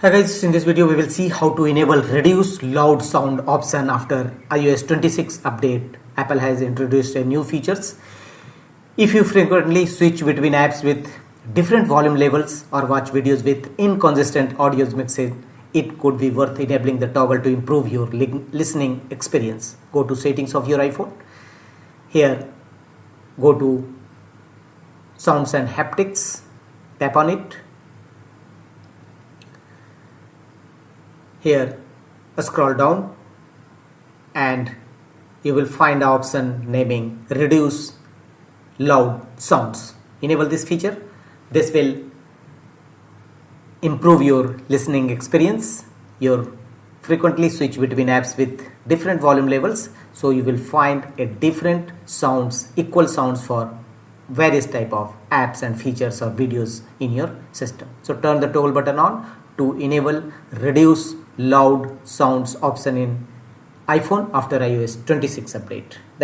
Hi guys, in this video we will see how to enable reduce loud sound option after iOS 26 update. Apple has introduced a new features. If you frequently switch between apps with different volume levels or watch videos with inconsistent audio mixes, it could be worth enabling the toggle to improve your listening experience. Go to settings of your iPhone. Here, go to sounds and haptics, tap on it. Here scroll down and you will find the option naming reduce loud sounds. Enable this feature. This will improve your listening experience. You frequently switch between apps with different volume levels, so you will find a different sounds, equal sounds for various type of apps and features or videos in your system. So turn the toggle button on to enable reduce loud sounds option in iPhone after iOS 26 update.